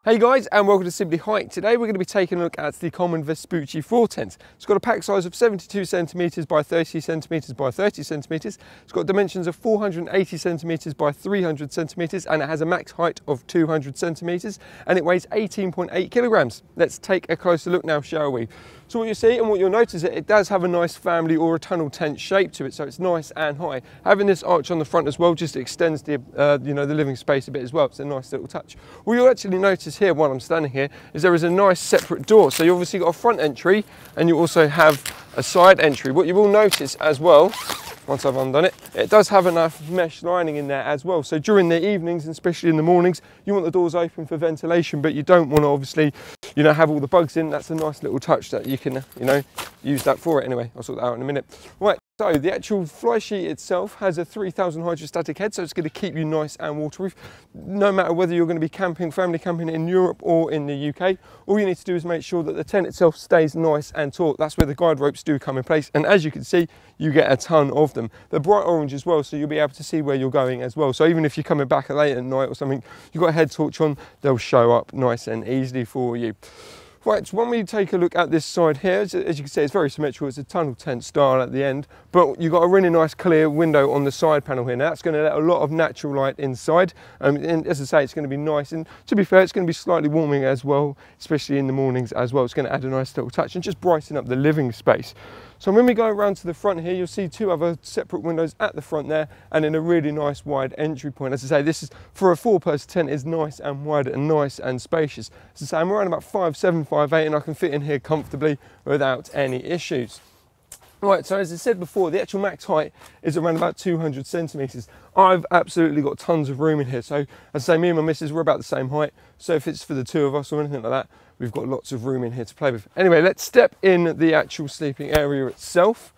Hey guys, and welcome to Simply Hike. Today we're going to be taking a look at the Coleman Vespucci 4 tent. It's got a pack size of 72 centimeters by 30 centimeters by 30 centimeters. It's got dimensions of 480 centimeters by 300 centimeters, and it has a max height of 200 centimeters, and it weighs 18.8 kilograms. Let's take a closer look now, shall we? So what you see and what you'll notice is it does have a nice family or a tunnel tent shape to it, so it's nice and high. Having this arch on the front as well just extends the the living space a bit as well. It's a nice little touch. What you'll actually notice here while I'm standing here is there is a nice separate door. So you obviously got a front entry and you also have a side entry. What you will notice as well, once I've undone it, it does have enough mesh lining in there as well. So during the evenings, and especially in the mornings, you want the doors open for ventilation, but you don't want to obviously, have all the bugs in. That's a nice little touch that you can, use that for it anyway. I'll sort that out in a minute. Right. So the actual fly sheet itself has a 3000 hydrostatic head, so it's going to keep you nice and waterproof. No matter whether you're going to be camping, family camping in Europe or in the UK, all you need to do is make sure that the tent itself stays nice and taut. That's where the guide ropes do come in place, and as you can see, you get a ton of them. They're bright orange as well, so you'll be able to see where you're going as well. So even if you're coming back late at night or something, you've got a head torch on, they'll show up nice and easily for you. Right, so when we take a look at this side here, as you can see, it's very symmetrical. It's a tunnel tent style at the end, but you've got a really nice clear window on the side panel here. Now that's going to let a lot of natural light inside, and as I say, it's going to be nice, and to be fair, it's going to be slightly warming as well, especially in the mornings as well. It's going to add a nice little touch and just brighten up the living space. So when we go around to the front here, you'll see two other separate windows at the front there, and then a really nice wide entry point. As I say, this is for a 4-person tent, is nice and wide and nice and spacious. As I say, I'm around about 5'7", 5'8", and I can fit in here comfortably without any issues. Right, so as I said before, the actual max height is around about 200 centimeters. I've absolutely got tons of room in here. So as I say, me and my missus, we're about the same height. So if it's for the two of us or anything like that, we've got lots of room in here to play with. Anyway, let's step in the actual sleeping area itself.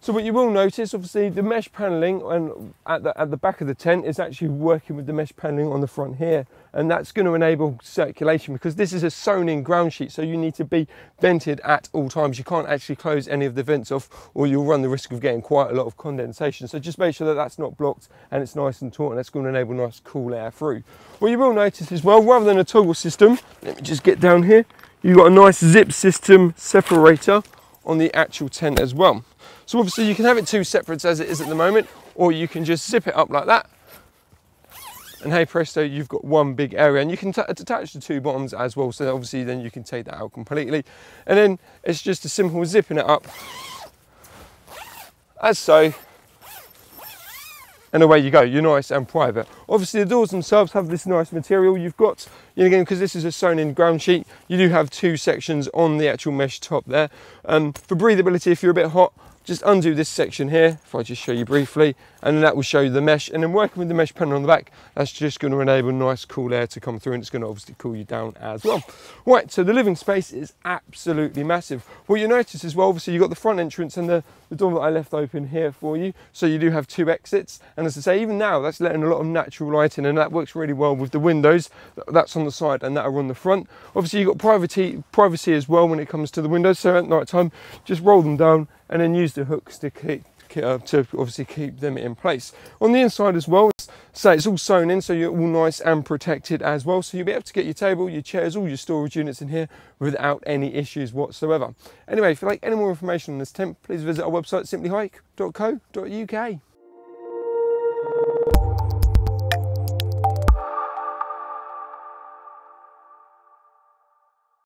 So what you will notice, obviously, the mesh paneling and at the back of the tent is actually working with the mesh paneling on the front here. And that's going to enable circulation because this is a sewn in ground sheet. So you need to be vented at all times. You can't actually close any of the vents off or you'll run the risk of getting quite a lot of condensation. So just make sure that that's not blocked and it's nice and taut, and that's going to enable nice cool air through. What you will notice as well, rather than a toggle system, let me just get down here, you've got a nice zip system separator on the actual tent as well. So obviously you can have it two separate as it is at the moment, or you can just zip it up like that. And hey presto, you've got one big area, and you can attach the two bottoms as well. So obviously then you can take that out completely. And then it's just a simple zipping it up as so. And away you go, you're nice and private. Obviously the doors themselves have this nice material. You've got, again, because this is a sewn in ground sheet, you do have two sections on the actual mesh top there. For breathability, if you're a bit hot, just undo this section here, if I just show you briefly, and then that will show you the mesh. And then working with the mesh panel on the back, that's just going to enable nice cool air to come through, and it's going to obviously cool you down as well. Right, so the living space is absolutely massive. What you notice as well, obviously you've got the front entrance and the door that I left open here for you. So you do have two exits. And as I say, even now, that's letting a lot of natural light in, and that works really well with the windows. That's on the side and that are on the front. Obviously you've got privacy as well when it comes to the windows. So at night time, just roll them down and then use the hooks to obviously keep them in place. On the inside as well, so it's all sewn in, so you're all nice and protected as well. So you'll be able to get your table, your chairs, all your storage units in here without any issues whatsoever. Anyway, if you'd like any more information on this tent, please visit our website, simplyhike.co.uk.